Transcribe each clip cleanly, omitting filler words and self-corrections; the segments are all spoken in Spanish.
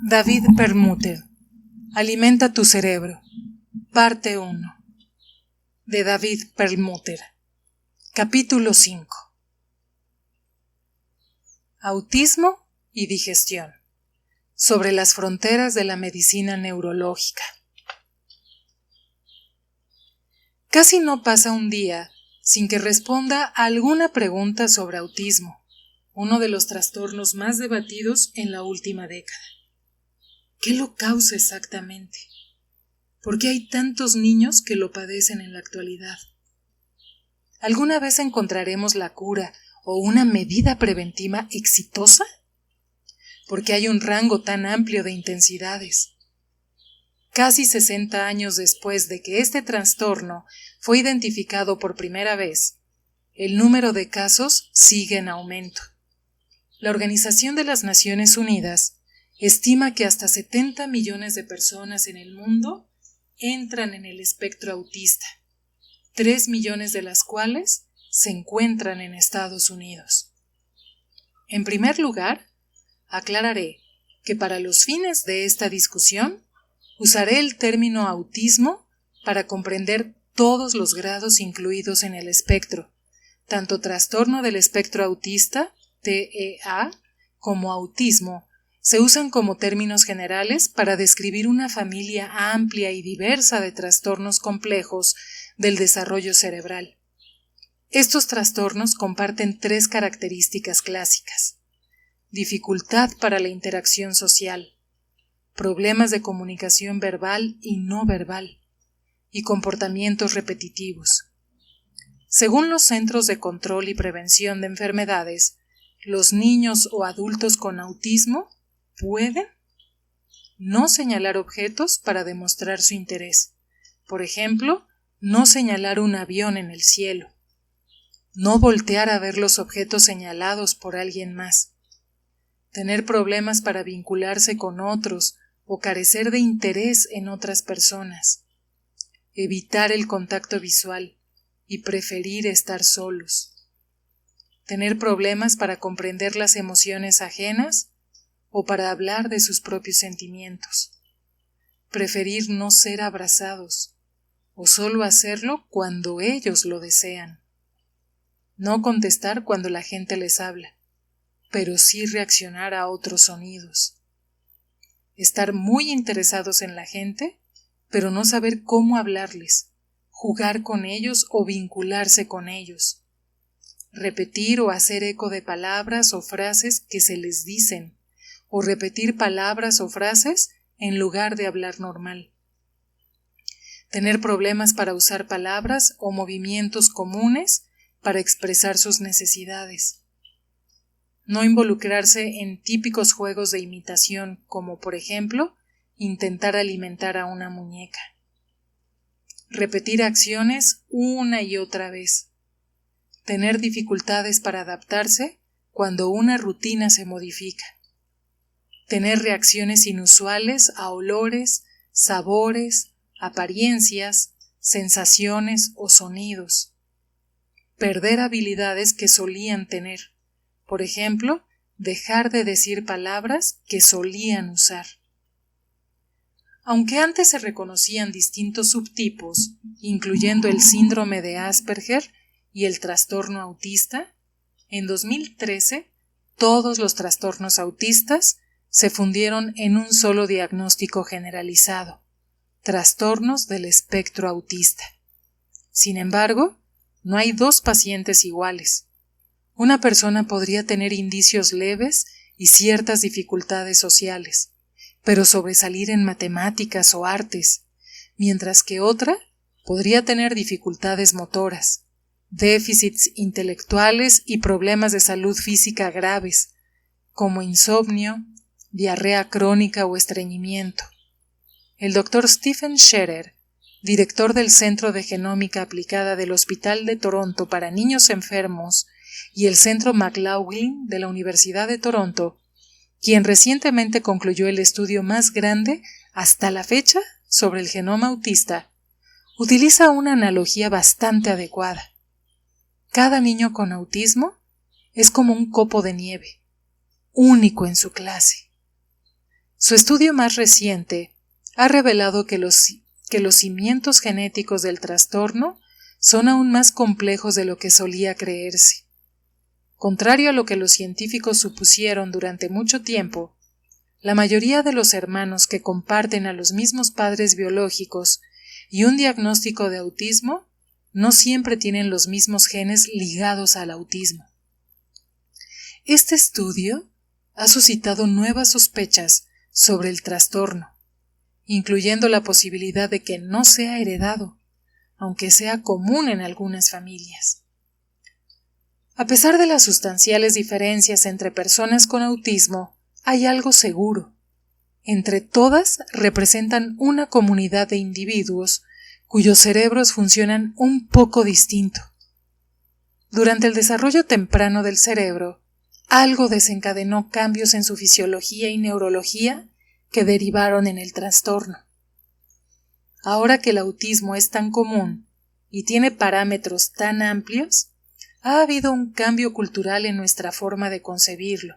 David Perlmutter, Alimenta tu cerebro, parte 1, de David Perlmutter, capítulo 5. Autismo y digestión, sobre las fronteras de la medicina neurológica. Casi no pasa un día sin que responda a alguna pregunta sobre autismo, uno de los trastornos más debatidos en la última década. ¿Qué lo causa exactamente? ¿Por qué hay tantos niños que lo padecen en la actualidad? ¿Alguna vez encontraremos la cura o una medida preventiva exitosa? ¿Por qué hay un rango tan amplio de intensidades? Casi 60 años después de que este trastorno fue identificado por primera vez, el número de casos sigue en aumento. La Organización de las Naciones Unidas estima que hasta 70 millones de personas en el mundo entran en el espectro autista, 3 millones de las cuales se encuentran en Estados Unidos. En primer lugar, aclararé que para los fines de esta discusión usaré el término autismo para comprender todos los grados incluidos en el espectro, tanto trastorno del espectro autista, TEA, como autismo, se usan como términos generales para describir una familia amplia y diversa de trastornos complejos del desarrollo cerebral. Estos trastornos comparten 3 características clásicas: dificultad para la interacción social, problemas de comunicación verbal y no verbal, y comportamientos repetitivos. Según los Centros de Control y Prevención de Enfermedades, los niños o adultos con autismo pueden no señalar objetos para demostrar su interés. Por ejemplo, no señalar un avión en el cielo. No voltear a ver los objetos señalados por alguien más. Tener problemas para vincularse con otros o carecer de interés en otras personas. Evitar el contacto visual y preferir estar solos. Tener problemas para comprender las emociones ajenas o para hablar de sus propios sentimientos. Preferir no ser abrazados o solo hacerlo cuando ellos lo desean. No contestar cuando la gente les habla, pero sí reaccionar a otros sonidos. Estar muy interesados en la gente, pero no saber cómo hablarles, jugar con ellos o vincularse con ellos. Repetir o hacer eco de palabras o frases que se les dicen, o repetir palabras o frases en lugar de hablar normal. Tener problemas para usar palabras o movimientos comunes para expresar sus necesidades. No involucrarse en típicos juegos de imitación, como por ejemplo, intentar alimentar a una muñeca. Repetir acciones una y otra vez. Tener dificultades para adaptarse cuando una rutina se modifica. Tener reacciones inusuales a olores, sabores, apariencias, sensaciones o sonidos. Perder habilidades que solían tener. Por ejemplo, dejar de decir palabras que solían usar. Aunque antes se reconocían distintos subtipos, incluyendo el síndrome de Asperger y el trastorno autista, en 2013 todos los trastornos autistas se fundieron en un solo diagnóstico generalizado: trastornos del espectro autista. Sin embargo, no hay 2 pacientes iguales. Una persona podría tener indicios leves y ciertas dificultades sociales, pero sobresalir en matemáticas o artes, mientras que otra podría tener dificultades motoras, déficits intelectuales y problemas de salud física graves, como insomnio, diarrea crónica o estreñimiento. El Dr. Stephen Scherer, director del Centro de Genómica Aplicada del Hospital de Toronto para Niños Enfermos y el Centro McLaughlin de la Universidad de Toronto, quien recientemente concluyó el estudio más grande hasta la fecha sobre el genoma autista, utiliza una analogía bastante adecuada. Cada niño con autismo es como un copo de nieve, único en su clase. Su estudio más reciente ha revelado que los cimientos genéticos del trastorno son aún más complejos de lo que solía creerse. Contrario a lo que los científicos supusieron durante mucho tiempo, la mayoría de los hermanos que comparten a los mismos padres biológicos y un diagnóstico de autismo no siempre tienen los mismos genes ligados al autismo. Este estudio ha suscitado nuevas sospechas sobre el trastorno, incluyendo la posibilidad de que no sea heredado, aunque sea común en algunas familias. A pesar de las sustanciales diferencias entre personas con autismo, hay algo seguro. Entre todas representan una comunidad de individuos cuyos cerebros funcionan un poco distinto. Durante el desarrollo temprano del cerebro, algo desencadenó cambios en su fisiología y neurología que derivaron en el trastorno. Ahora que el autismo es tan común y tiene parámetros tan amplios, ha habido un cambio cultural en nuestra forma de concebirlo.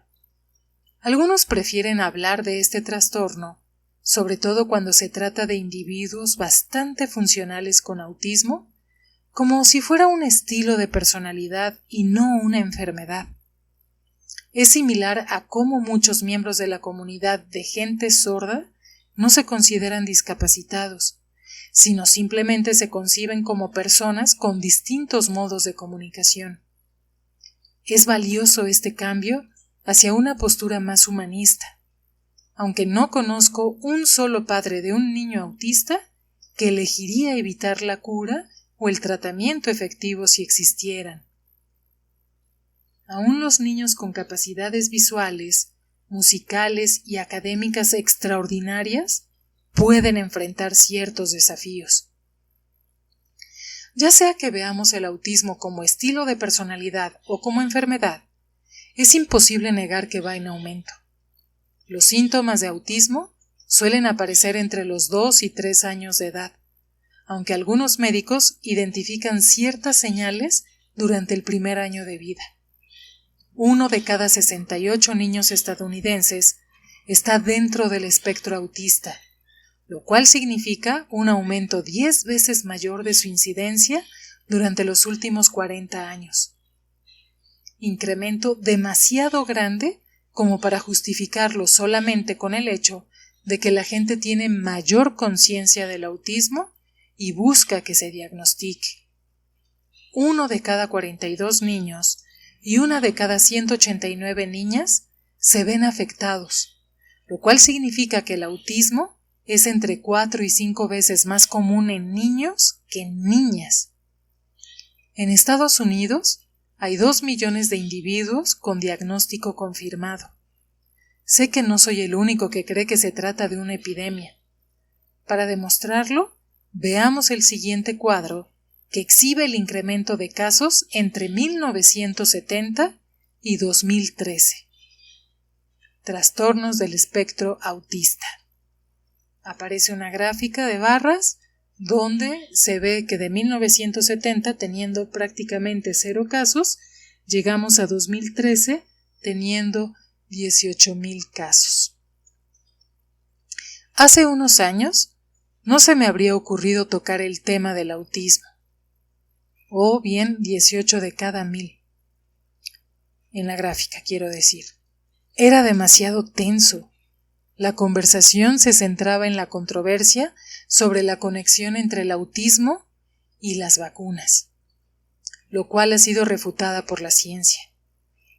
Algunos prefieren hablar de este trastorno, sobre todo cuando se trata de individuos bastante funcionales con autismo, como si fuera un estilo de personalidad y no una enfermedad. Es similar a cómo muchos miembros de la comunidad de gente sorda no se consideran discapacitados, sino simplemente se conciben como personas con distintos modos de comunicación. Es valioso este cambio hacia una postura más humanista, aunque no conozco un solo padre de un niño autista que elegiría evitar la cura o el tratamiento efectivo si existieran. Aún los niños con capacidades visuales, musicales y académicas extraordinarias pueden enfrentar ciertos desafíos. Ya sea que veamos el autismo como estilo de personalidad o como enfermedad, es imposible negar que va en aumento. Los síntomas de autismo suelen aparecer entre los 2 y 3 años de edad, aunque algunos médicos identifican ciertas señales durante el primer año de vida. 1 de cada 68 niños estadounidenses está dentro del espectro autista, lo cual significa un aumento 10 veces mayor de su incidencia durante los últimos 40 años. Incremento demasiado grande como para justificarlo solamente con el hecho de que la gente tiene mayor conciencia del autismo y busca que se diagnostique. 1 de cada 42 niños y 1 de cada 189 niñas se ven afectados, lo cual significa que el autismo es entre 4 y 5 veces más común en niños que en niñas. En Estados Unidos hay 2 millones de individuos con diagnóstico confirmado. Sé que no soy el único que cree que se trata de una epidemia. Para demostrarlo, veamos el siguiente cuadro que exhibe el incremento de casos entre 1970 y 2013. Trastornos del espectro autista. Aparece una gráfica de barras donde se ve que de 1970, teniendo prácticamente 0 casos, llegamos a 2013 teniendo 18,000 casos. Hace unos años no se me habría ocurrido tocar el tema del autismo, o bien 18 de cada 1,000. En la gráfica, quiero decir. Era demasiado tenso. La conversación se centraba en la controversia sobre la conexión entre el autismo y las vacunas, lo cual ha sido refutada por la ciencia.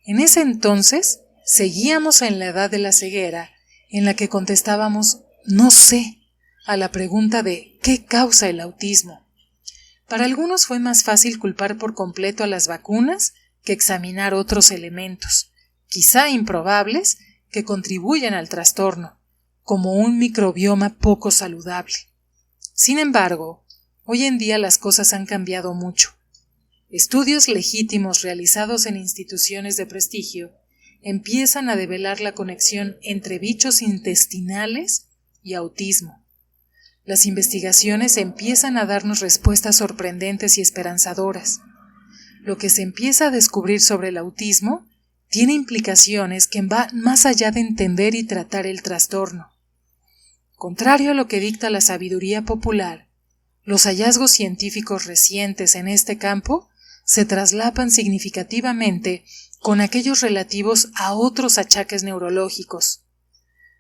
En ese entonces, seguíamos en la edad de la ceguera, en la que contestábamos «no sé» a la pregunta de «¿qué causa el autismo?». Para algunos fue más fácil culpar por completo a las vacunas que examinar otros elementos, quizá improbables, que contribuyen al trastorno, como un microbioma poco saludable. Sin embargo, hoy en día las cosas han cambiado mucho. Estudios legítimos realizados en instituciones de prestigio empiezan a develar la conexión entre bichos intestinales y autismo. Las investigaciones empiezan a darnos respuestas sorprendentes y esperanzadoras. Lo que se empieza a descubrir sobre el autismo tiene implicaciones que van más allá de entender y tratar el trastorno. Contrario a lo que dicta la sabiduría popular, los hallazgos científicos recientes en este campo se traslapan significativamente con aquellos relativos a otros achaques neurológicos.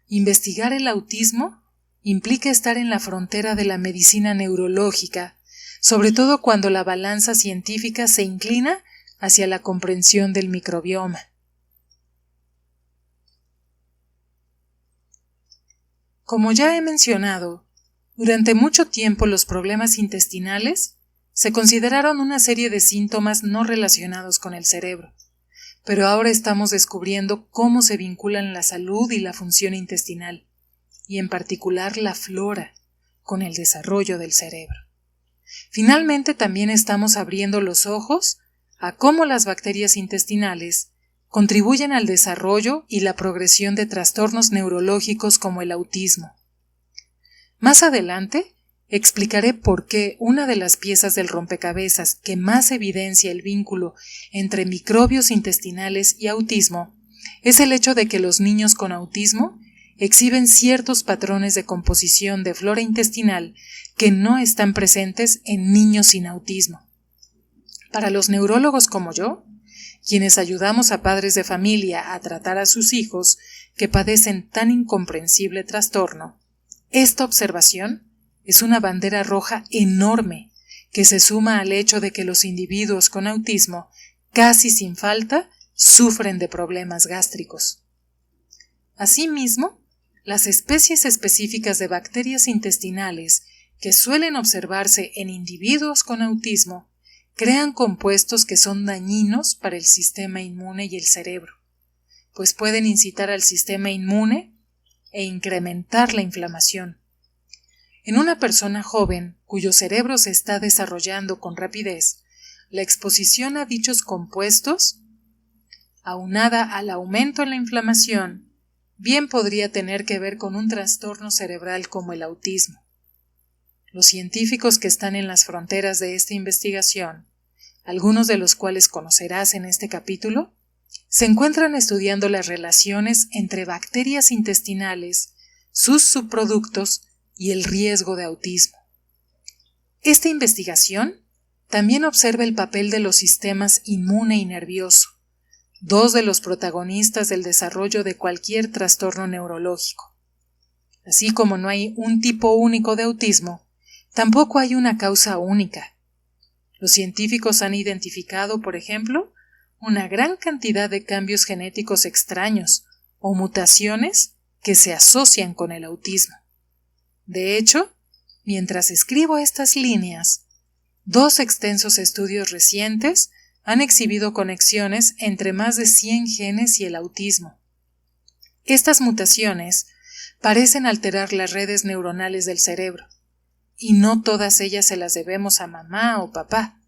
Investigar el autismo implica estar en la frontera de la medicina neurológica, sobre todo cuando la balanza científica se inclina hacia la comprensión del microbioma. Como ya he mencionado, durante mucho tiempo los problemas intestinales se consideraron una serie de síntomas no relacionados con el cerebro, pero ahora estamos descubriendo cómo se vinculan la salud y la función intestinal, y en particular la flora, con el desarrollo del cerebro. Finalmente también estamos abriendo los ojos a cómo las bacterias intestinales contribuyen al desarrollo y la progresión de trastornos neurológicos como el autismo. Más adelante, explicaré por qué una de las piezas del rompecabezas que más evidencia el vínculo entre microbios intestinales y autismo es el hecho de que los niños con autismo exhiben ciertos patrones de composición de flora intestinal que no están presentes en niños sin autismo. Para los neurólogos como yo, quienes ayudamos a padres de familia a tratar a sus hijos que padecen tan incomprensible trastorno, esta observación es una bandera roja enorme que se suma al hecho de que los individuos con autismo, casi sin falta, sufren de problemas gástricos. Asimismo, las especies específicas de bacterias intestinales que suelen observarse en individuos con autismo crean compuestos que son dañinos para el sistema inmune y el cerebro, pues pueden incitar al sistema inmune e incrementar la inflamación. En una persona joven cuyo cerebro se está desarrollando con rapidez, la exposición a dichos compuestos, aunada al aumento en la inflamación, bien podría tener que ver con un trastorno cerebral como el autismo. Los científicos que están en las fronteras de esta investigación, algunos de los cuales conocerás en este capítulo, se encuentran estudiando las relaciones entre bacterias intestinales, sus subproductos y el riesgo de autismo. Esta investigación también observa el papel de los sistemas inmune y nervioso, dos de los protagonistas del desarrollo de cualquier trastorno neurológico. Así como no hay un tipo único de autismo, tampoco hay una causa única. Los científicos han identificado, por ejemplo, una gran cantidad de cambios genéticos extraños o mutaciones que se asocian con el autismo. De hecho, mientras escribo estas líneas, 2 extensos estudios recientes han exhibido conexiones entre más de 100 genes y el autismo. Estas mutaciones parecen alterar las redes neuronales del cerebro, y no todas ellas se las debemos a mamá o papá,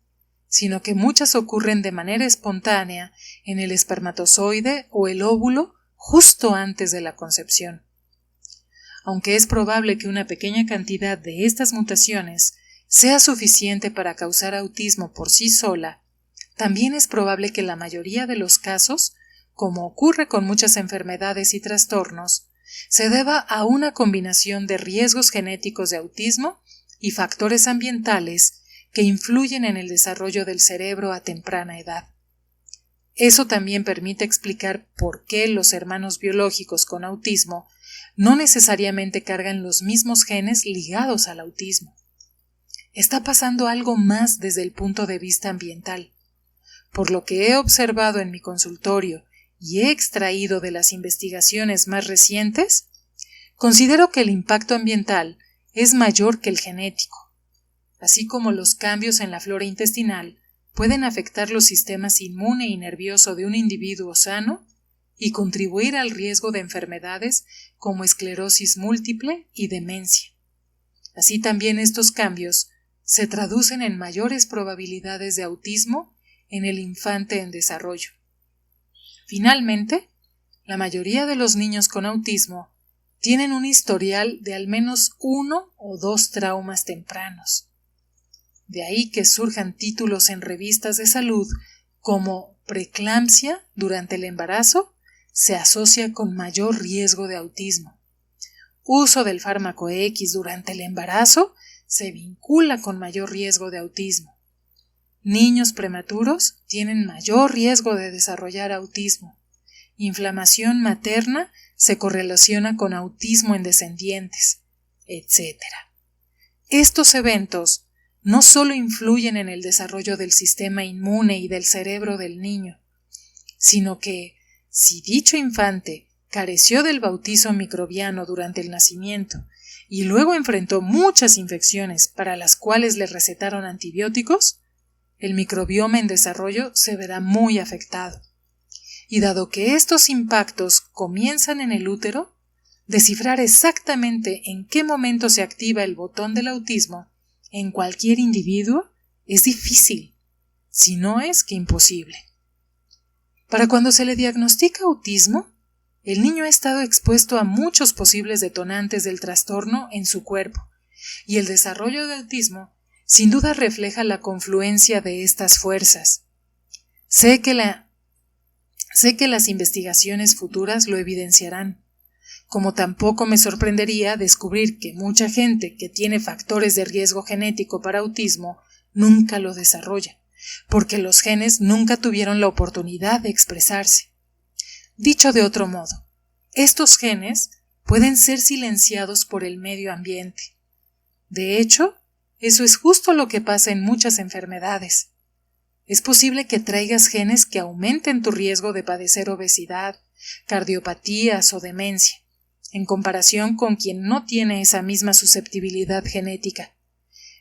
sino que muchas ocurren de manera espontánea en el espermatozoide o el óvulo justo antes de la concepción. Aunque es probable que una pequeña cantidad de estas mutaciones sea suficiente para causar autismo por sí sola, también es probable que la mayoría de los casos, como ocurre con muchas enfermedades y trastornos, se deba a una combinación de riesgos genéticos de autismo y factores ambientales que influyen en el desarrollo del cerebro a temprana edad. Eso también permite explicar por qué los hermanos biológicos con autismo no necesariamente cargan los mismos genes ligados al autismo. Está pasando algo más desde el punto de vista ambiental. Por lo que he observado en mi consultorio y he extraído de las investigaciones más recientes, considero que el impacto ambiental es mayor que el genético, así como los cambios en la flora intestinal pueden afectar los sistemas inmune y nervioso de un individuo sano y contribuir al riesgo de enfermedades como esclerosis múltiple y demencia. Así también estos cambios se traducen en mayores probabilidades de autismo en el infante en desarrollo. Finalmente, la mayoría de los niños con autismo tienen un historial de al menos 1 o 2 traumas tempranos. De ahí que surjan títulos en revistas de salud como preeclampsia durante el embarazo se asocia con mayor riesgo de autismo, uso del fármaco X durante el embarazo se vincula con mayor riesgo de autismo. Niños prematuros tienen mayor riesgo de desarrollar autismo. Inflamación materna se correlaciona con autismo en descendientes, etc. Estos eventos no solo influyen en el desarrollo del sistema inmune y del cerebro del niño, sino que, si dicho infante careció del bautizo microbiano durante el nacimiento y luego enfrentó muchas infecciones para las cuales le recetaron antibióticos, el microbioma en desarrollo se verá muy afectado. Y dado que estos impactos comienzan en el útero, descifrar exactamente en qué momento se activa el botón del autismo en cualquier individuo es difícil, si no es que imposible. Para cuando se le diagnostica autismo, el niño ha estado expuesto a muchos posibles detonantes del trastorno en su cuerpo, y el desarrollo de autismo sin duda refleja la confluencia de estas fuerzas. Sé que las investigaciones futuras lo evidenciarán, como tampoco me sorprendería descubrir que mucha gente que tiene factores de riesgo genético para autismo nunca lo desarrolla, porque los genes nunca tuvieron la oportunidad de expresarse. Dicho de otro modo, estos genes pueden ser silenciados por el medio ambiente. De hecho, eso es justo lo que pasa en muchas enfermedades. Es posible que traigas genes que aumenten tu riesgo de padecer obesidad, cardiopatías o demencia, en comparación con quien no tiene esa misma susceptibilidad genética.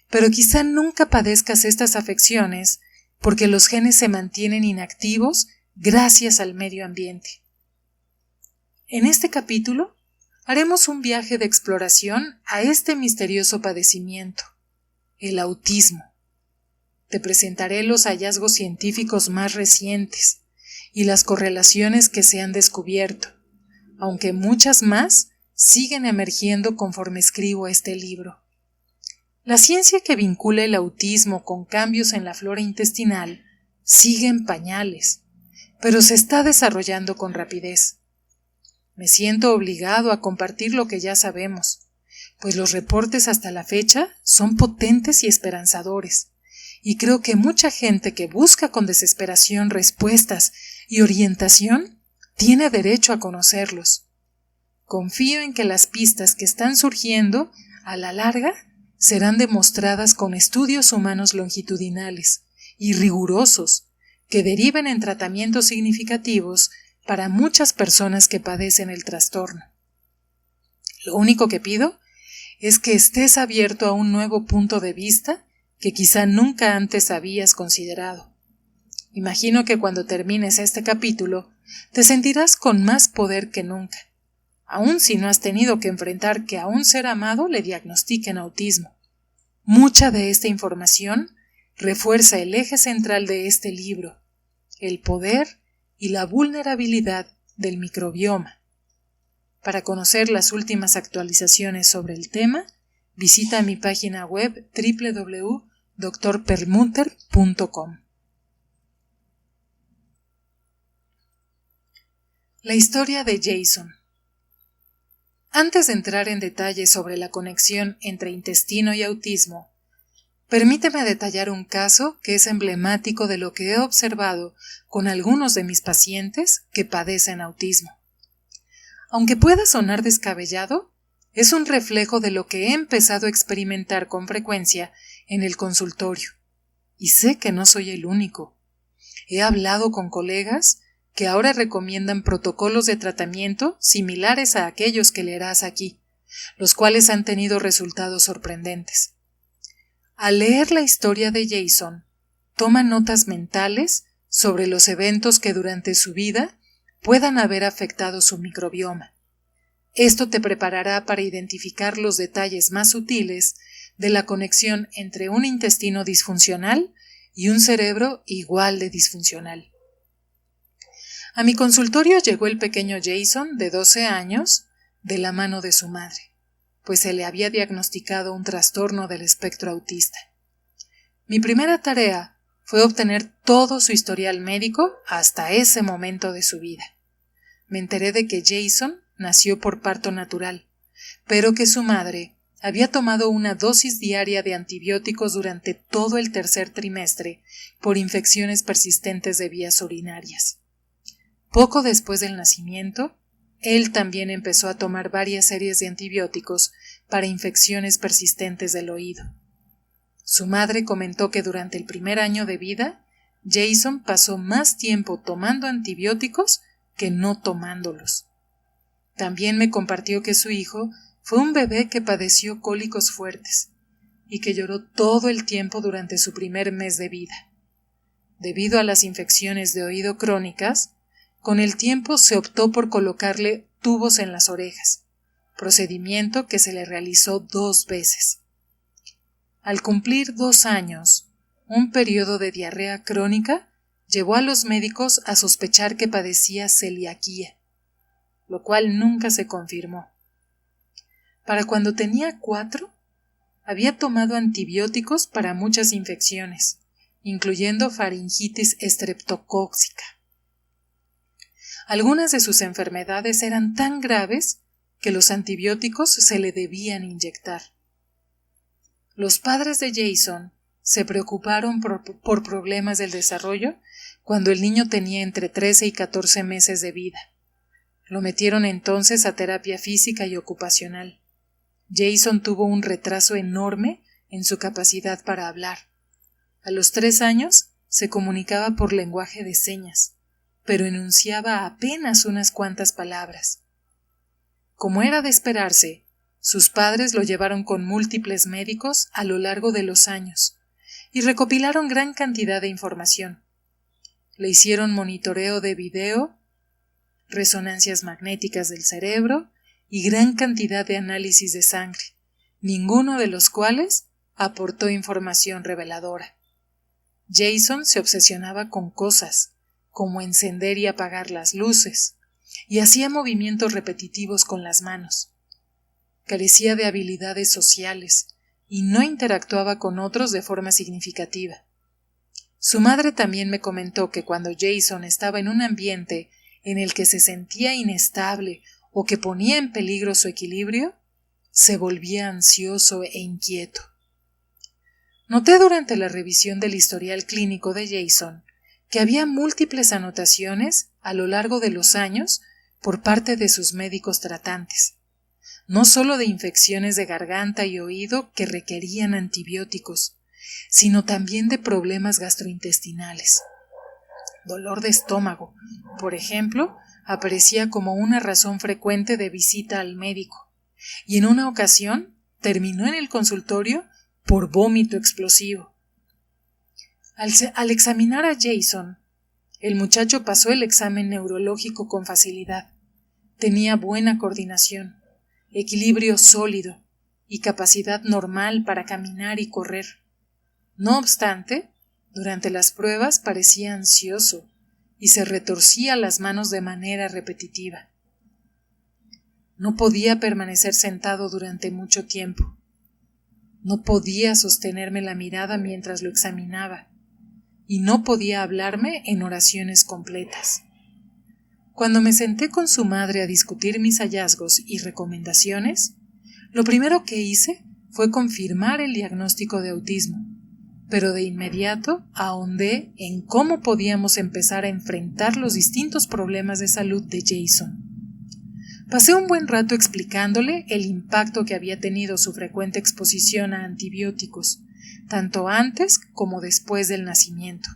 Pero quizá nunca padezcas estas afecciones porque los genes se mantienen inactivos gracias al medio ambiente. En este capítulo haremos un viaje de exploración a este misterioso padecimiento, el autismo. Te presentaré los hallazgos científicos más recientes y las correlaciones que se han descubierto, aunque muchas más siguen emergiendo conforme escribo este libro. La ciencia que vincula el autismo con cambios en la flora intestinal sigue en pañales, pero se está desarrollando con rapidez. Me siento obligado a compartir lo que ya sabemos, pues los reportes hasta la fecha son potentes y esperanzadores, y creo que mucha gente que busca con desesperación respuestas y orientación tiene derecho a conocerlos. Confío en que las pistas que están surgiendo, a la larga, serán demostradas con estudios humanos longitudinales y rigurosos que deriven en tratamientos significativos para muchas personas que padecen el trastorno. Lo único que pido es que estés abierto a un nuevo punto de vista que quizá nunca antes habías considerado. Imagino que cuando termines este capítulo te sentirás con más poder que nunca, aun si no has tenido que enfrentar que a un ser amado le diagnostiquen autismo. Mucha de esta información refuerza el eje central de este libro, el poder y la vulnerabilidad del microbioma. Para conocer las últimas actualizaciones sobre el tema, visita mi página web www.drperlmutter.com. La historia de Jason. Antes de entrar en detalles sobre la conexión entre intestino y autismo, permíteme detallar un caso que es emblemático de lo que he observado con algunos de mis pacientes que padecen autismo. Aunque pueda sonar descabellado, es un reflejo de lo que he empezado a experimentar con frecuencia en el consultorio, y sé que no soy el único. He hablado con colegas que ahora recomiendan protocolos de tratamiento similares a aquellos que leerás aquí, los cuales han tenido resultados sorprendentes. Al leer la historia de Jason, toma notas mentales sobre los eventos que durante su vida puedan haber afectado su microbioma. Esto te preparará para identificar los detalles más sutiles de la conexión entre un intestino disfuncional y un cerebro igual de disfuncional. A mi consultorio llegó el pequeño Jason, de 12 años, de la mano de su madre, pues se le había diagnosticado un trastorno del espectro autista. Mi primera tarea fue obtener todo su historial médico hasta ese momento de su vida. Me enteré de que Jason nació por parto natural, pero que su madre había tomado una dosis diaria de antibióticos durante todo el tercer trimestre por infecciones persistentes de vías urinarias. Poco después del nacimiento, él también empezó a tomar varias series de antibióticos para infecciones persistentes del oído. Su madre comentó que durante el primer año de vida, Jason pasó más tiempo tomando antibióticos que no tomándolos. También me compartió que su hijo fue un bebé que padeció cólicos fuertes y que lloró todo el tiempo durante su primer mes de vida. Debido a las infecciones de oído crónicas, con el tiempo se optó por colocarle tubos en las orejas, procedimiento que se le realizó 2 veces. Al cumplir 2 años, un periodo de diarrea crónica llevó a los médicos a sospechar que padecía celiaquía, lo cual nunca se confirmó. Para cuando tenía 4, había tomado antibióticos para muchas infecciones, incluyendo faringitis estreptocócica. Algunas de sus enfermedades eran tan graves que los antibióticos se le debían inyectar. Los padres de Jason se preocuparon por problemas del desarrollo cuando el niño tenía entre 13 y 14 meses de vida. Lo metieron entonces a terapia física y ocupacional. Jason tuvo un retraso enorme en su capacidad para hablar. A los 3 años se comunicaba por lenguaje de señas, pero enunciaba apenas unas cuantas palabras. Como era de esperarse, sus padres lo llevaron con múltiples médicos a lo largo de los años y recopilaron gran cantidad de información. Le hicieron monitoreo de video, resonancias magnéticas del cerebro y gran cantidad de análisis de sangre, ninguno de los cuales aportó información reveladora. Jason se obsesionaba con cosas, como encender y apagar las luces, y hacía movimientos repetitivos con las manos. Carecía de habilidades sociales y no interactuaba con otros de forma significativa. Su madre también me comentó que cuando Jason estaba en un ambiente en el que se sentía inestable o que ponía en peligro su equilibrio, se volvía ansioso e inquieto. Noté durante la revisión del historial clínico de Jason que había múltiples anotaciones a lo largo de los años por parte de sus médicos tratantes, no solo de infecciones de garganta y oído que requerían antibióticos, sino también de problemas gastrointestinales. Dolor de estómago, por ejemplo, aparecía como una razón frecuente de visita al médico, y en una ocasión terminó en el consultorio por vómito explosivo. Al examinar a Jason, el muchacho pasó el examen neurológico con facilidad. Tenía buena coordinación, equilibrio sólido y capacidad normal para caminar y correr. No obstante, durante las pruebas parecía ansioso y se retorcía las manos de manera repetitiva. No podía permanecer sentado durante mucho tiempo. No podía sostenerme la mirada mientras lo examinaba y no podía hablarme en oraciones completas. Cuando me senté con su madre a discutir mis hallazgos y recomendaciones, lo primero que hice fue confirmar el diagnóstico de autismo, pero de inmediato ahondé en cómo podíamos empezar a enfrentar los distintos problemas de salud de Jason. Pasé un buen rato explicándole el impacto que había tenido su frecuente exposición a antibióticos, tanto antes como después del nacimiento.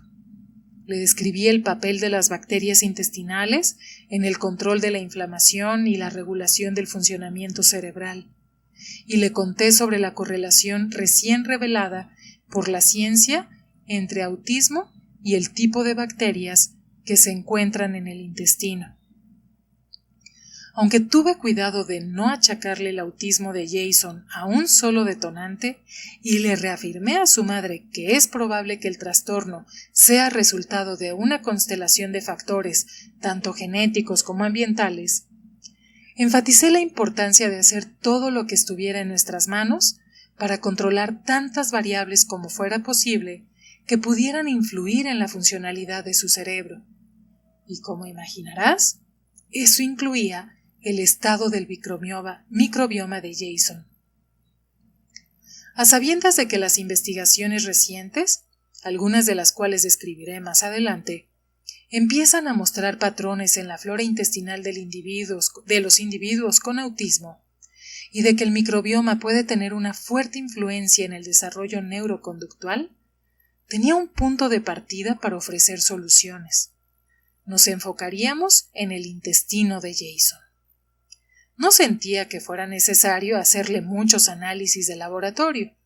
Le describí el papel de las bacterias intestinales en el control de la inflamación y la regulación del funcionamiento cerebral, y le conté sobre la correlación recién revelada por la ciencia entre autismo y el tipo de bacterias que se encuentran en el intestino. Aunque tuve cuidado de no achacarle el autismo de Jason a un solo detonante y le reafirmé a su madre que es probable que el trastorno sea resultado de una constelación de factores, tanto genéticos como ambientales, enfaticé la importancia de hacer todo lo que estuviera en nuestras manos para controlar tantas variables como fuera posible que pudieran influir en la funcionalidad de su cerebro. Y como imaginarás, eso incluía el estado del microbioma de Jason. A sabiendas de que las investigaciones recientes, algunas de las cuales describiré más adelante, empiezan a mostrar patrones en la flora intestinal de los individuos con autismo, y de que el microbioma puede tener una fuerte influencia en el desarrollo neuroconductual, tenía un punto de partida para ofrecer soluciones. Nos enfocaríamos en el intestino de Jason. No sentía que fuera necesario hacerle muchos análisis de laboratorio,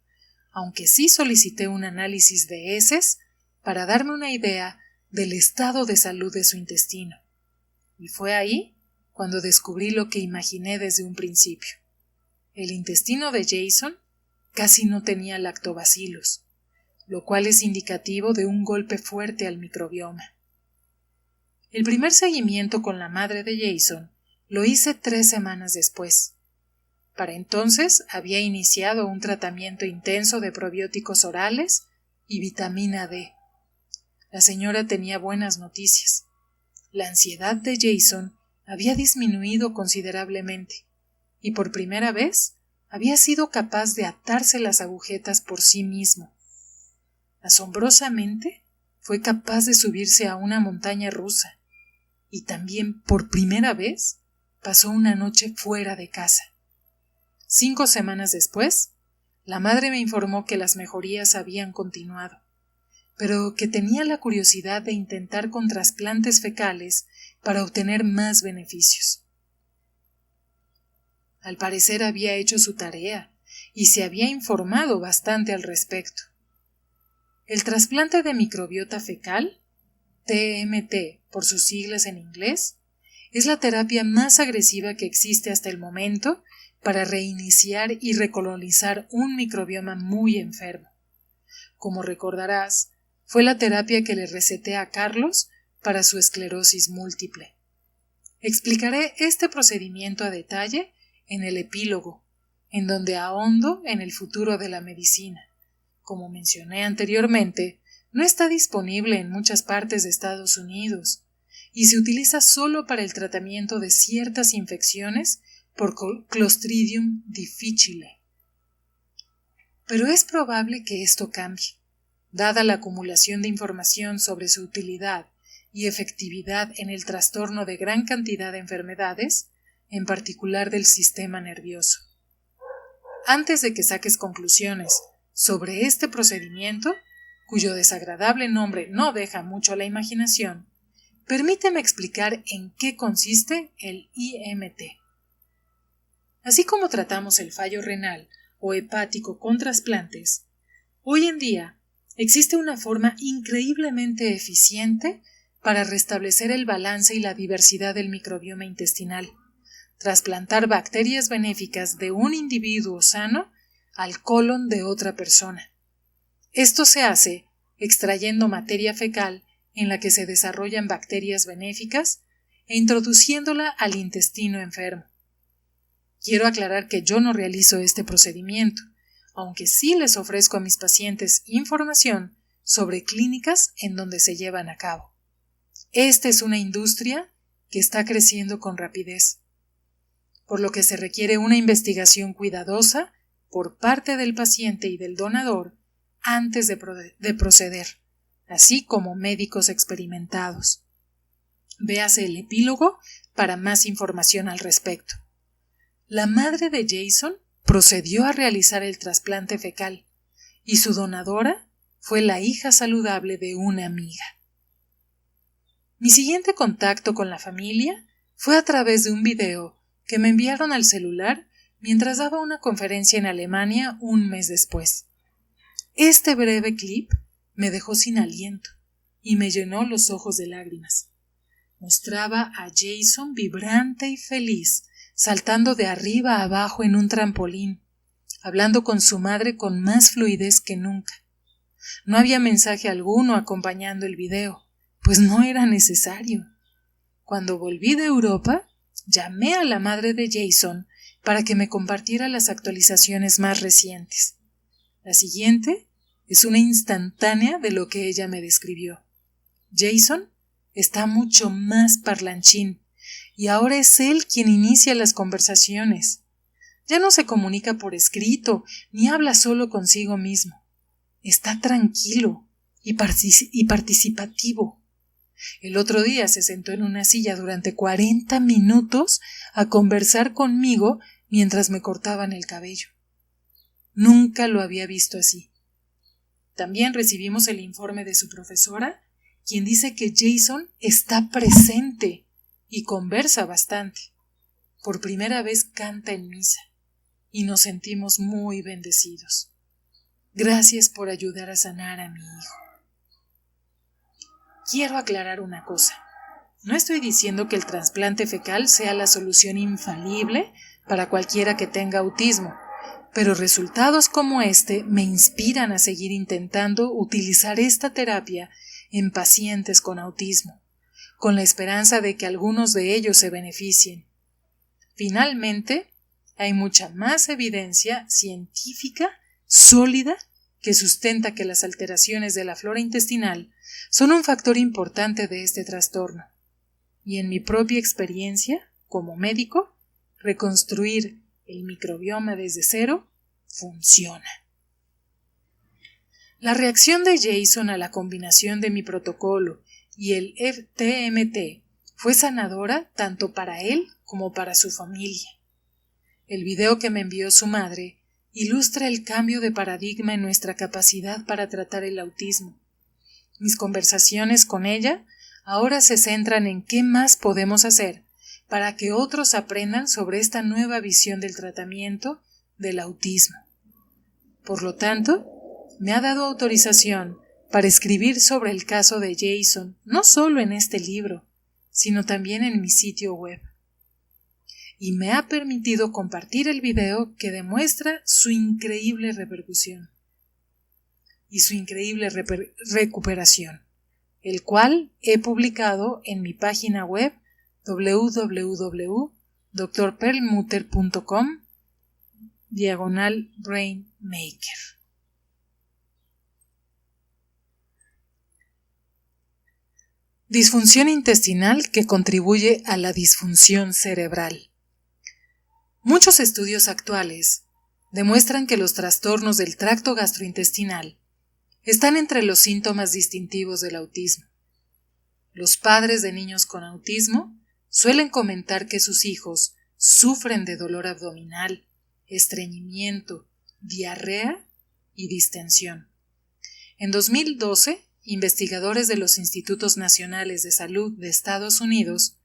aunque sí solicité un análisis de heces para darme una idea del estado de salud de su intestino. Y fue ahí cuando descubrí lo que imaginé desde un principio. El intestino de Jason casi no tenía lactobacilos, lo cual es indicativo de un golpe fuerte al microbioma. El primer seguimiento con la madre de Jason lo hice 3 semanas después. Para entonces había iniciado un tratamiento intenso de probióticos orales y vitamina D. La señora tenía buenas noticias. La ansiedad de Jason había disminuido considerablemente y por primera vez había sido capaz de atarse las agujetas por sí mismo. Asombrosamente, fue capaz de subirse a una montaña rusa y también por primera vez pasó una noche fuera de casa. 5 semanas después, la madre me informó que las mejorías habían continuado, pero que tenía la curiosidad de intentar con trasplantes fecales para obtener más beneficios. Al parecer había hecho su tarea y se había informado bastante al respecto. El trasplante de microbiota fecal, TMT por sus siglas en inglés, es la terapia más agresiva que existe hasta el momento para reiniciar y recolonizar un microbioma muy enfermo. Como recordarás, fue la terapia que le receté a Carlos para su esclerosis múltiple. Explicaré este procedimiento a detalle en el epílogo, en donde ahondo en el futuro de la medicina. Como mencioné anteriormente, no está disponible en muchas partes de Estados Unidos y se utiliza solo para el tratamiento de ciertas infecciones por Clostridium difficile. Pero es probable que esto cambie, dada la acumulación de información sobre su utilidad y efectividad en el trastorno de gran cantidad de enfermedades, en particular del sistema nervioso. Antes de que saques conclusiones sobre este procedimiento, cuyo desagradable nombre no deja mucho a la imaginación, permíteme explicar en qué consiste el IMT. Así como tratamos el fallo renal o hepático con trasplantes, hoy en día existe una forma increíblemente eficiente para restablecer el balance y la diversidad del microbioma intestinal, trasplantar bacterias benéficas de un individuo sano al colon de otra persona. Esto se hace extrayendo materia fecal en la que se desarrollan bacterias benéficas e introduciéndola al intestino enfermo. Quiero aclarar que yo no realizo este procedimiento, aunque sí les ofrezco a mis pacientes información sobre clínicas en donde se llevan a cabo. Esta es una industria que está creciendo con rapidez, por lo que se requiere una investigación cuidadosa por parte del paciente y del donador antes de proceder, así como médicos experimentados. Véase el epílogo para más información al respecto. La madre de Jason procedió a realizar el trasplante fecal y su donadora fue la hija saludable de una amiga. Mi siguiente contacto con la familia fue a través de un video que me enviaron al celular mientras daba una conferencia en Alemania un mes después. Este breve clip me dejó sin aliento y me llenó los ojos de lágrimas. Mostraba a Jason vibrante y feliz, saltando de arriba a abajo en un trampolín, hablando con su madre con más fluidez que nunca. No había mensaje alguno acompañando el video, pues no era necesario. Cuando volví de Europa, llamé a la madre de Jason para que me compartiera las actualizaciones más recientes. La siguiente es una instantánea de lo que ella me describió. Jason está mucho más parlanchín, y ahora es él quien inicia las conversaciones. Ya no se comunica por escrito, ni habla solo consigo mismo. Está tranquilo y participativo. El otro día se sentó en una silla durante 40 minutos a conversar conmigo mientras me cortaban el cabello. Nunca lo había visto así. También recibimos el informe de su profesora, quien dice que Jason está presente y conversa bastante. Por primera vez canta en misa y nos sentimos muy bendecidos. Gracias por ayudar a sanar a mi hijo. Quiero aclarar una cosa. No estoy diciendo que el trasplante fecal sea la solución infalible para cualquiera que tenga autismo, pero resultados como este me inspiran a seguir intentando utilizar esta terapia en pacientes con autismo, con la esperanza de que algunos de ellos se beneficien. Finalmente, hay mucha más evidencia científica sólida que sustenta que las alteraciones de la flora intestinal son un factor importante de este trastorno. Y en mi propia experiencia, como médico, reconstruir el microbioma desde cero funciona. La reacción de Jason a la combinación de mi protocolo y el TMT fue sanadora tanto para él como para su familia. El video que me envió su madre ilustra el cambio de paradigma en nuestra capacidad para tratar el autismo. Mis conversaciones con ella ahora se centran en qué más podemos hacer para que otros aprendan sobre esta nueva visión del tratamiento del autismo. Por lo tanto, me ha dado autorización para escribir sobre el caso de Jason, no solo en este libro, sino también en mi sitio web. Y me ha permitido compartir el video que demuestra su increíble repercusión y su increíble recuperación, el cual he publicado en mi página web www.drperlmutter.com/brainmaker. Disfunción intestinal que contribuye a la disfunción cerebral. Muchos estudios actuales demuestran que los trastornos del tracto gastrointestinal están entre los síntomas distintivos del autismo. Los padres de niños con autismo suelen comentar que sus hijos sufren de dolor abdominal, estreñimiento, diarrea y distensión. En 2012, investigadores de los Institutos Nacionales de Salud de Estados Unidos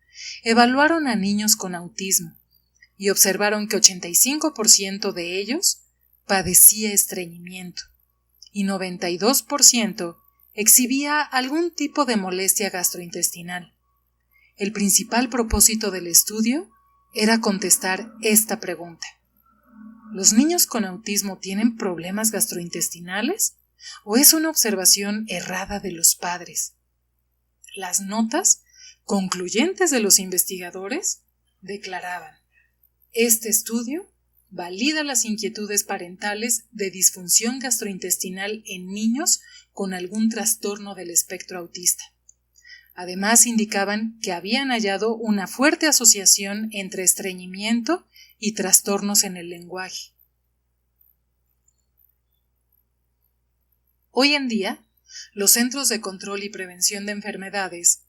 evaluaron a niños con autismo y observaron que 85% de ellos padecía estreñimiento y 92% exhibía algún tipo de molestia gastrointestinal. El principal propósito del estudio era contestar esta pregunta: ¿los niños con autismo tienen problemas gastrointestinales o es una observación errada de los padres? Las notas concluyentes de los investigadores declaraban: este estudio valida las inquietudes parentales de disfunción gastrointestinal en niños con algún trastorno del espectro autista. Además, indicaban que habían hallado una fuerte asociación entre estreñimiento y trastornos en el lenguaje. Hoy en día, los Centros de Control y Prevención de Enfermedades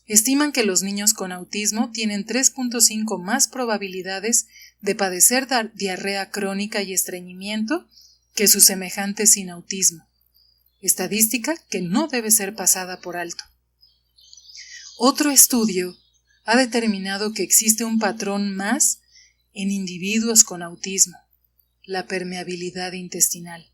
estiman que los niños con autismo tienen 3.5 más probabilidades de padecer diarrea crónica y estreñimiento que sus semejantes sin autismo, estadística que no debe ser pasada por alto. Otro estudio ha determinado que existe un patrón más en individuos con autismo: la permeabilidad intestinal.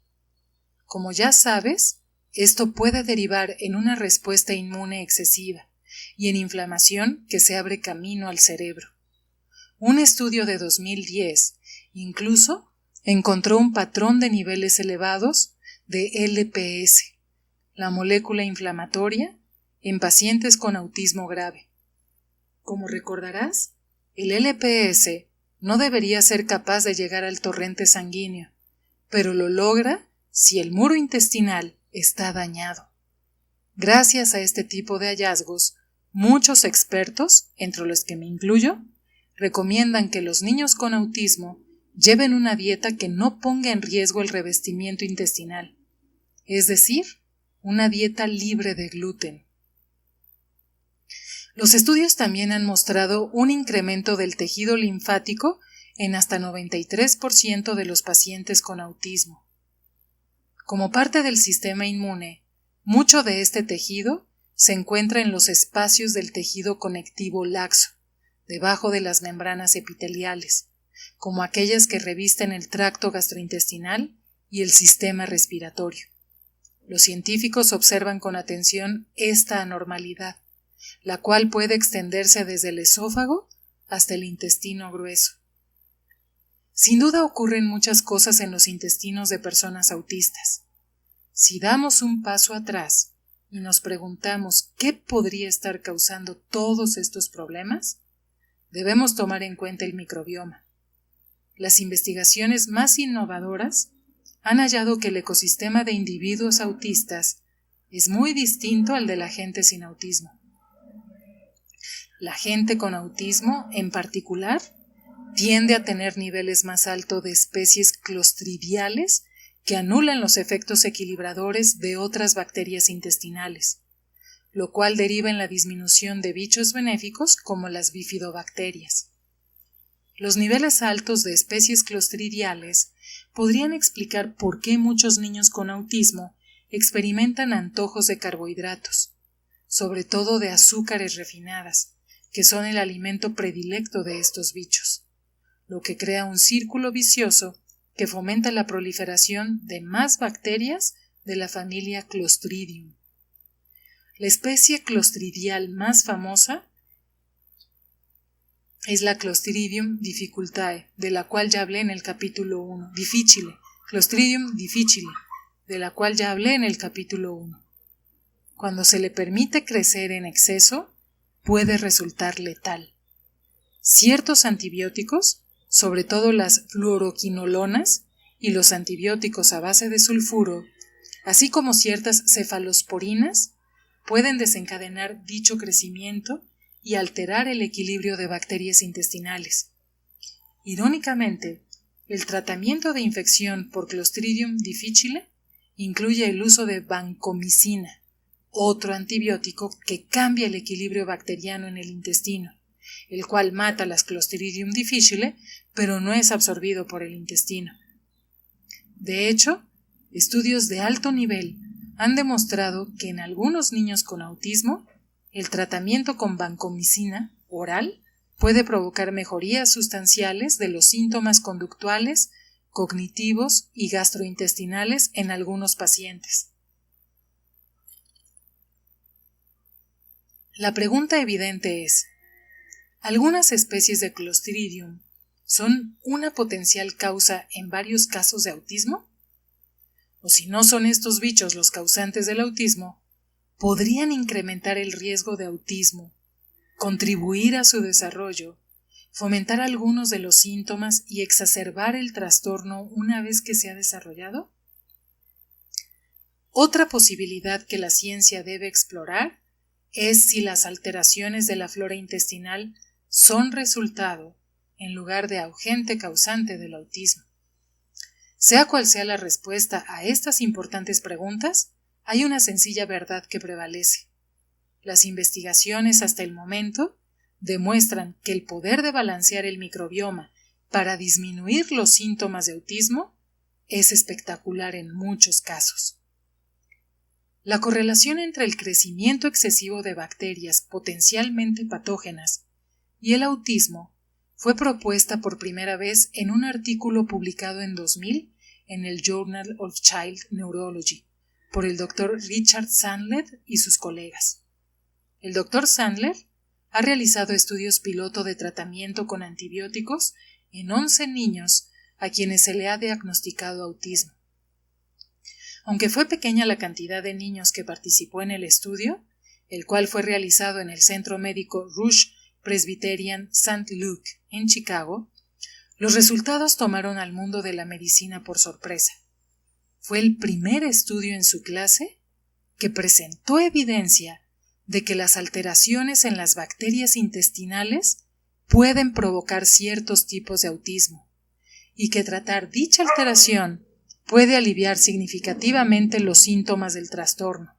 Como ya sabes, esto puede derivar en una respuesta inmune excesiva y en inflamación que se abre camino al cerebro. Un estudio de 2010 incluso encontró un patrón de niveles elevados de LPS, la molécula inflamatoria, en pacientes con autismo grave. Como recordarás, el LPS no debería ser capaz de llegar al torrente sanguíneo, pero lo logra si el muro intestinal está dañado. Gracias a este tipo de hallazgos, Muchos expertos, entre los que me incluyo, recomiendan que los niños con autismo lleven una dieta que no ponga en riesgo el revestimiento intestinal, es decir, una dieta libre de gluten. Los estudios también han mostrado un incremento del tejido linfático en hasta 93% de los pacientes con autismo. Como parte del sistema inmune, mucho de este tejido se encuentra en los espacios del tejido conectivo laxo, debajo de las membranas epiteliales, como aquellas que revisten el tracto gastrointestinal y el sistema respiratorio. Los científicos observan con atención esta anormalidad, la cual puede extenderse desde el esófago hasta el intestino grueso. Sin duda ocurren muchas cosas en los intestinos de personas autistas. Si damos un paso atrás y nos preguntamos qué podría estar causando todos estos problemas, debemos tomar en cuenta el microbioma. Las investigaciones más innovadoras han hallado que el ecosistema de individuos autistas es muy distinto al de la gente sin autismo. La gente con autismo, en particular, tiende a tener niveles más altos de especies clostridiales que anulan los efectos equilibradores de otras bacterias intestinales, lo cual deriva en la disminución de bichos benéficos como las bifidobacterias. Los niveles altos de especies clostridiales podrían explicar por qué muchos niños con autismo experimentan antojos de carbohidratos, sobre todo de azúcares refinadas, que son el alimento predilecto de estos bichos, lo que crea un círculo vicioso que fomenta la proliferación de más bacterias de la familia Clostridium. La especie clostridial más famosa es la Clostridium difficile, de la cual ya hablé en el capítulo 1, Clostridium difficile, de la cual ya hablé en el capítulo 1. Cuando se le permite crecer en exceso, puede resultar letal. Ciertos antibióticos, sobre todo las fluoroquinolonas y los antibióticos a base de sulfuro, así como ciertas cefalosporinas, pueden desencadenar dicho crecimiento y alterar el equilibrio de bacterias intestinales. Irónicamente, el tratamiento de infección por Clostridium difficile incluye el uso de vancomicina, otro antibiótico que cambia el equilibrio bacteriano en el intestino, el cual mata las Clostridium difficile, pero no es absorbido por el intestino. De hecho, estudios de alto nivel han demostrado que en algunos niños con autismo, el tratamiento con vancomicina oral puede provocar mejorías sustanciales de los síntomas conductuales, cognitivos y gastrointestinales en algunos pacientes. La pregunta evidente es: ¿algunas especies de Clostridium son una potencial causa en varios casos de autismo? O si no son estos bichos los causantes del autismo, ¿podrían incrementar el riesgo de autismo, contribuir a su desarrollo, fomentar algunos de los síntomas y exacerbar el trastorno una vez que se ha desarrollado? Otra posibilidad que la ciencia debe explorar es si las alteraciones de la flora intestinal son resultado en lugar de agente causante del autismo. Sea cual sea la respuesta a estas importantes preguntas, hay una sencilla verdad que prevalece. Las investigaciones hasta el momento demuestran que el poder de balancear el microbioma para disminuir los síntomas de autismo es espectacular en muchos casos. La correlación entre el crecimiento excesivo de bacterias potencialmente patógenas y el autismo fue propuesta por primera vez en un artículo publicado en 2000 en el Journal of Child Neurology por el Dr. Richard Sandler y sus colegas. El Dr. Sandler ha realizado estudios piloto de tratamiento con antibióticos en 11 niños a quienes se le ha diagnosticado autismo. Aunque fue pequeña la cantidad de niños que participó en el estudio, el cual fue realizado en el Centro Médico Rush Presbyterian St. Luke en Chicago, los resultados tomaron al mundo de la medicina por sorpresa. Fue el primer estudio en su clase que presentó evidencia de que las alteraciones en las bacterias intestinales pueden provocar ciertos tipos de autismo y que tratar dicha alteración puede aliviar significativamente los síntomas del trastorno.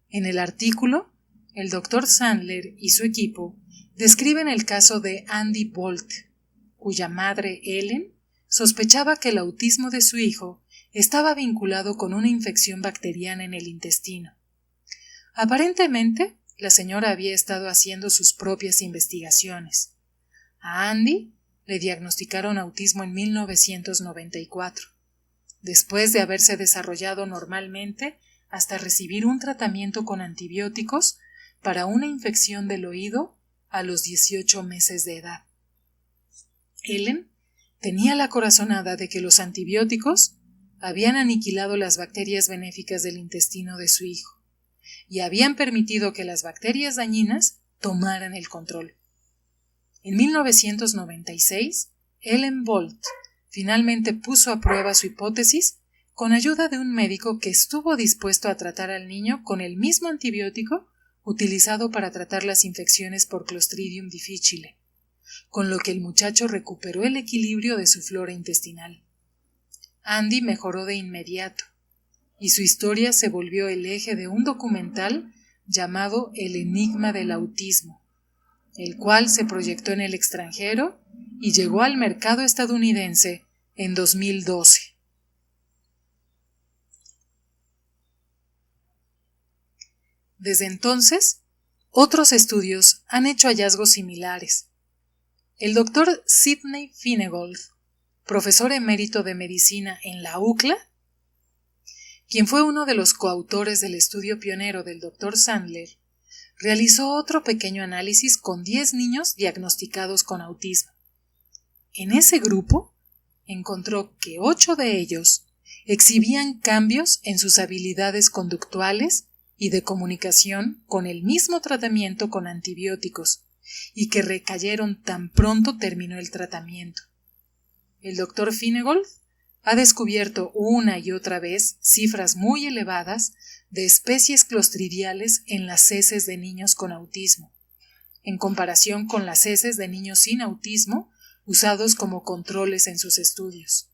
En el artículo, el Dr. Sandler y su equipo describen el caso de Andy Bolt, cuya madre, Ellen, sospechaba que el autismo de su hijo estaba vinculado con una infección bacteriana en el intestino. Aparentemente, la señora había estado haciendo sus propias investigaciones. A Andy le diagnosticaron autismo en 1994, después de haberse desarrollado normalmente hasta recibir un tratamiento con antibióticos para una infección del oído a los 18 meses de edad. Ellen tenía la corazonada de que los antibióticos habían aniquilado las bacterias benéficas del intestino de su hijo y habían permitido que las bacterias dañinas tomaran el control. En 1996, Ellen Bolt finalmente puso a prueba su hipótesis con ayuda de un médico que estuvo dispuesto a tratar al niño con el mismo antibiótico utilizado para tratar las infecciones por Clostridium difficile, con lo que el muchacho recuperó el equilibrio de su flora intestinal. Andy mejoró de inmediato, y su historia se volvió el eje de un documental llamado El enigma del autismo, el cual se proyectó en el extranjero y llegó al mercado estadounidense en 2012. Desde entonces, otros estudios han hecho hallazgos similares. El Dr. Sidney Finegold, profesor emérito de medicina en la UCLA, quien fue uno de los coautores del estudio pionero del Dr. Sandler, realizó otro pequeño análisis con 10 niños diagnosticados con autismo. En ese grupo, encontró que 8 de ellos exhibían cambios en sus habilidades conductuales y de comunicación con el mismo tratamiento con antibióticos, y que recayeron tan pronto terminó el tratamiento. El Dr. Finegold ha descubierto una y otra vez cifras muy elevadas de especies clostridiales en las heces de niños con autismo, en comparación con las heces de niños sin autismo usados como controles en sus estudios.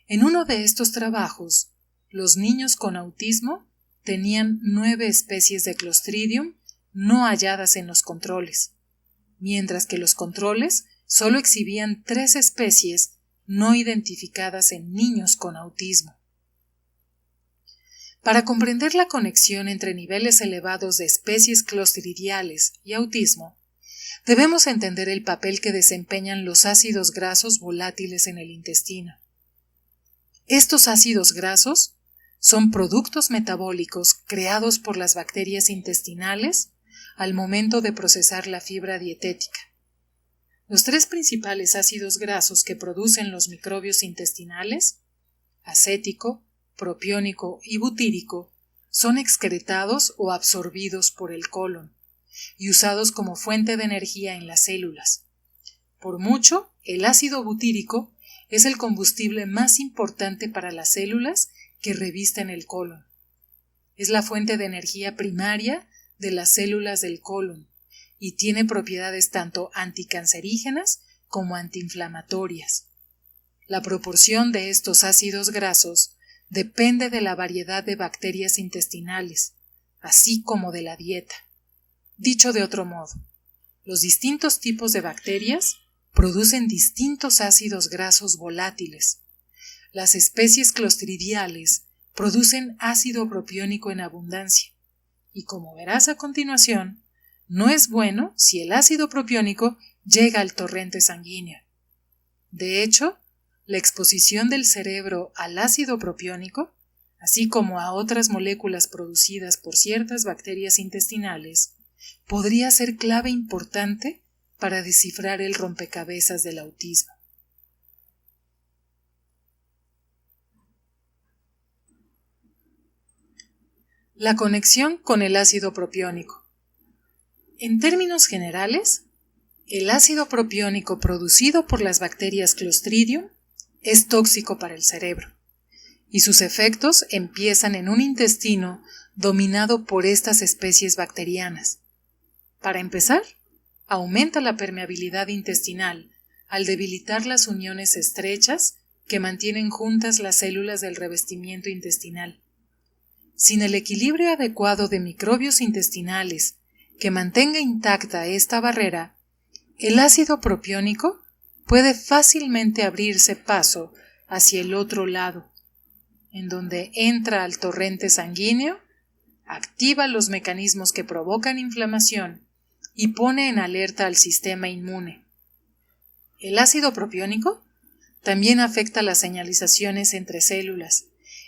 En uno de estos trabajos, los niños con autismo tenían 9 especies de Clostridium no halladas en los controles, mientras que los controles solo exhibían 3 especies no identificadas en niños con autismo. Para comprender la conexión entre niveles elevados de especies clostridiales y autismo, debemos entender el papel que desempeñan los ácidos grasos volátiles en el intestino. Estos ácidos grasos son productos metabólicos creados por las bacterias intestinales al momento de procesar la fibra dietética. Los 3 principales ácidos grasos que producen los microbios intestinales, acético, propiónico y butírico, son excretados o absorbidos por el colon y usados como fuente de energía en las células. Por mucho, el ácido butírico es el combustible más importante para las células que revisten el colon. Es la fuente de energía primaria de las células del colon y tiene propiedades tanto anticancerígenas como antiinflamatorias. La proporción de estos ácidos grasos depende de la variedad de bacterias intestinales, así como de la dieta. Dicho de otro modo, los distintos tipos de bacterias producen distintos ácidos grasos volátiles. Las especies clostridiales producen ácido propiónico en abundancia, y como verás a continuación, no es bueno si el ácido propiónico llega al torrente sanguíneo. De hecho, la exposición del cerebro al ácido propiónico, así como a otras moléculas producidas por ciertas bacterias intestinales, podría ser clave importante para descifrar el rompecabezas del autismo. La conexión con el ácido propiónico. En términos generales, el ácido propiónico producido por las bacterias Clostridium es tóxico para el cerebro y sus efectos empiezan en un intestino dominado por estas especies bacterianas. Para empezar, aumenta la permeabilidad intestinal al debilitar las uniones estrechas que mantienen juntas las células del revestimiento intestinal. Sin el equilibrio adecuado de microbios intestinales que mantenga intacta esta barrera, el ácido propiónico puede fácilmente abrirse paso hacia el otro lado, en donde entra al torrente sanguíneo, activa los mecanismos que provocan inflamación y pone en alerta al sistema inmune. El ácido propiónico también afecta las señalizaciones entre células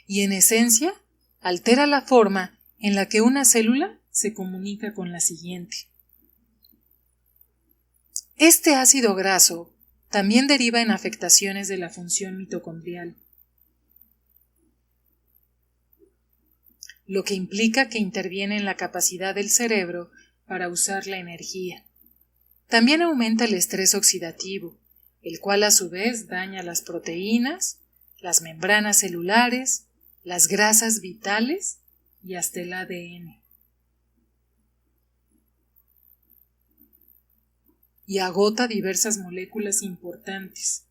y, en esencia, altera la forma en la que una célula se comunica con la siguiente. Este ácido graso también deriva en afectaciones de la función mitocondrial, lo que implica que interviene en la capacidad del cerebro para usar la energía. También aumenta el estrés oxidativo, el cual a su vez daña las proteínas, las membranas celulares, las grasas vitales y hasta el ADN. Y agota diversas moléculas importantes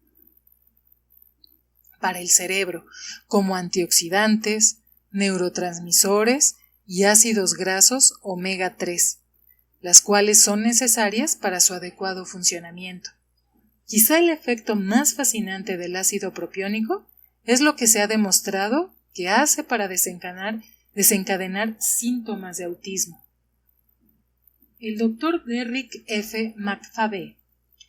para el cerebro, como antioxidantes, neurotransmisores y ácidos grasos omega 3, las cuales son necesarias para su adecuado funcionamiento. Quizá el efecto más fascinante del ácido propiónico es lo que se ha demostrado que hace para desencadenar síntomas de autismo. El Dr. Derrick F. McFabe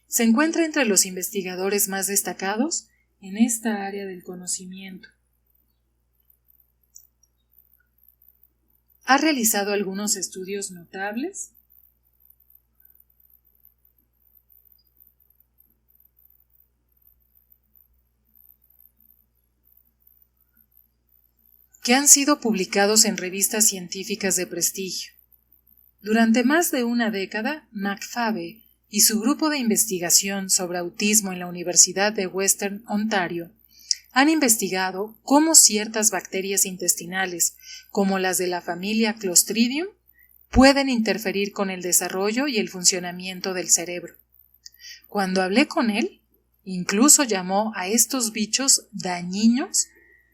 se encuentra entre los investigadores más destacados en esta área del conocimiento. Ha realizado algunos estudios notables que han sido publicados en revistas científicas de prestigio. Durante más de una década, McFabe y su grupo de investigación sobre autismo en la Universidad de Western Ontario han investigado cómo ciertas bacterias intestinales, como las de la familia Clostridium, pueden interferir con el desarrollo y el funcionamiento del cerebro. Cuando hablé con él, incluso llamó a estos bichos dañinos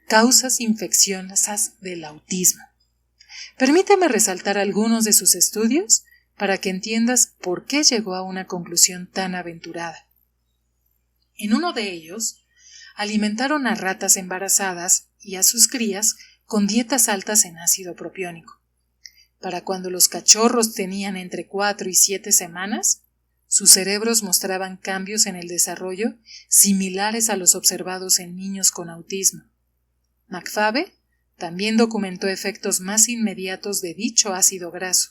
causas infecciosas del autismo. Permíteme resaltar algunos de sus estudios para que entiendas por qué llegó a una conclusión tan aventurada. En uno de ellos, alimentaron a ratas embarazadas y a sus crías con dietas altas en ácido propiónico. Para cuando los cachorros tenían entre 4 y 7 semanas, sus cerebros mostraban cambios en el desarrollo similares a los observados en niños con autismo. McFabe también documentó efectos más inmediatos de dicho ácido graso.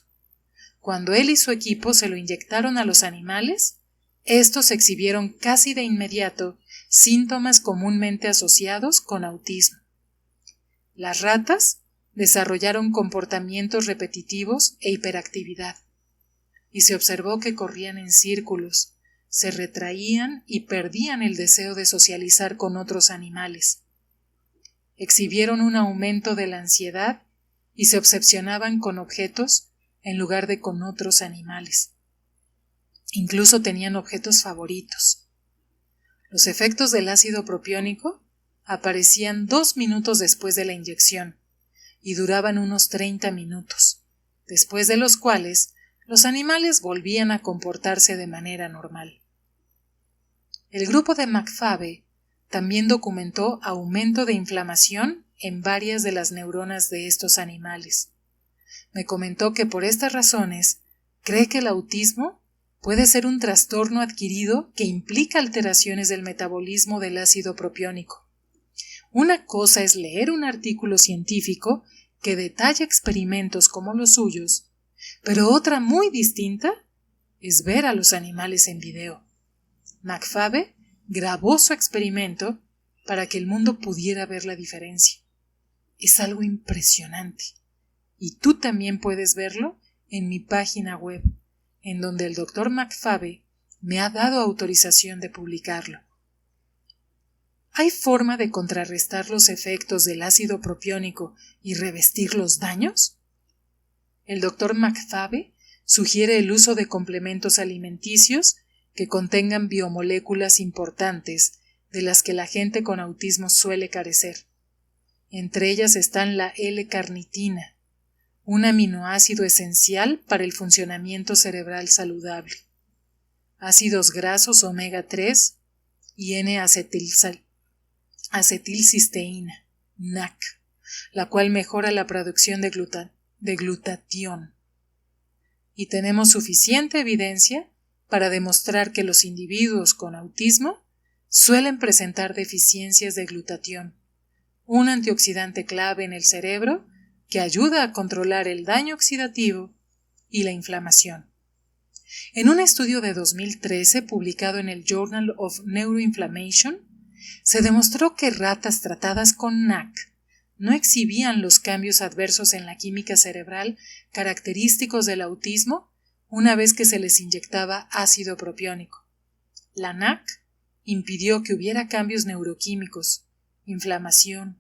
Cuando él y su equipo se lo inyectaron a los animales, estos exhibieron casi de inmediato síntomas comúnmente asociados con autismo. Las ratas desarrollaron comportamientos repetitivos e hiperactividad, y se observó que corrían en círculos, se retraían y perdían el deseo de socializar con otros animales. Exhibieron un aumento de la ansiedad y se obsesionaban con objetos en lugar de con otros animales. Incluso tenían objetos favoritos. Los efectos del ácido propiónico aparecían 2 minutos después de la inyección y duraban unos 30 minutos, después de los cuales los animales volvían a comportarse de manera normal. El grupo de McFabe también documentó aumento de inflamación en varias de las neuronas de estos animales. Me comentó que por estas razones cree que el autismo puede ser un trastorno adquirido que implica alteraciones del metabolismo del ácido propiónico. Una cosa es leer un artículo científico que detalla experimentos como los suyos, pero otra muy distinta es ver a los animales en video. McFabe grabó su experimento para que el mundo pudiera ver la diferencia. Es algo impresionante. Y tú también puedes verlo en mi página web, en donde el Dr. McFabe me ha dado autorización de publicarlo. ¿Hay forma de contrarrestar los efectos del ácido propiónico y revestir los daños? El Dr. McFabe sugiere el uso de complementos alimenticios que contengan biomoléculas importantes de las que la gente con autismo suele carecer. Entre ellas están la L-carnitina, un aminoácido esencial para el funcionamiento cerebral saludable, ácidos grasos omega 3 y N-acetilcisteína, NAC, la cual mejora la producción de glutatión. Y tenemos suficiente evidencia para demostrar que los individuos con autismo suelen presentar deficiencias de glutatión, un antioxidante clave en el cerebro que ayuda a controlar el daño oxidativo y la inflamación. En un estudio de 2013 publicado en el Journal of Neuroinflammation, se demostró que ratas tratadas con NAC no exhibían los cambios adversos en la química cerebral característicos del autismo una vez que se les inyectaba ácido propiónico. La NAC impidió que hubiera cambios neuroquímicos, inflamación,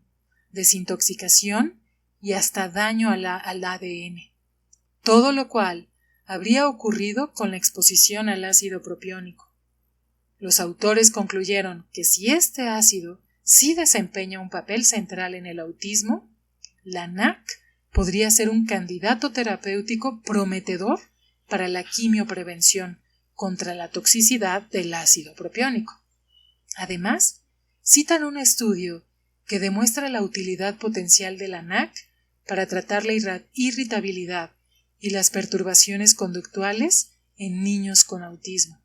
desintoxicación y hasta daño al ADN, todo lo cual habría ocurrido con la exposición al ácido propiónico. Los autores concluyeron que si este ácido sí desempeña un papel central en el autismo, la NAC podría ser un candidato terapéutico prometedor para la quimioprevención contra la toxicidad del ácido propiónico. Además, citan un estudio que demuestra la utilidad potencial de la NAC para tratar la irritabilidad y las perturbaciones conductuales en niños con autismo.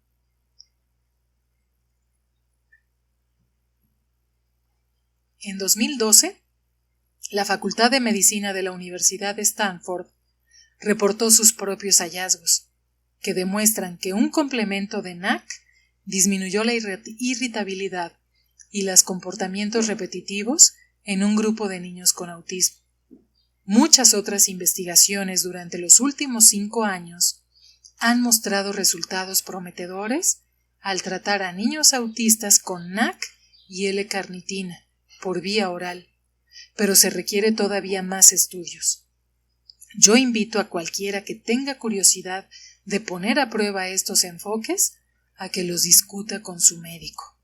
En 2012, la Facultad de Medicina de la Universidad de Stanford reportó sus propios hallazgos, que demuestran que un complemento de NAC disminuyó la irritabilidad y los comportamientos repetitivos en un grupo de niños con autismo. Muchas otras investigaciones durante los últimos 5 años han mostrado resultados prometedores al tratar a niños autistas con NAC y L-carnitina por vía oral, pero se requiere todavía más estudios. Yo invito a cualquiera que tenga curiosidad de poner a prueba estos enfoques a que los discuta con su médico.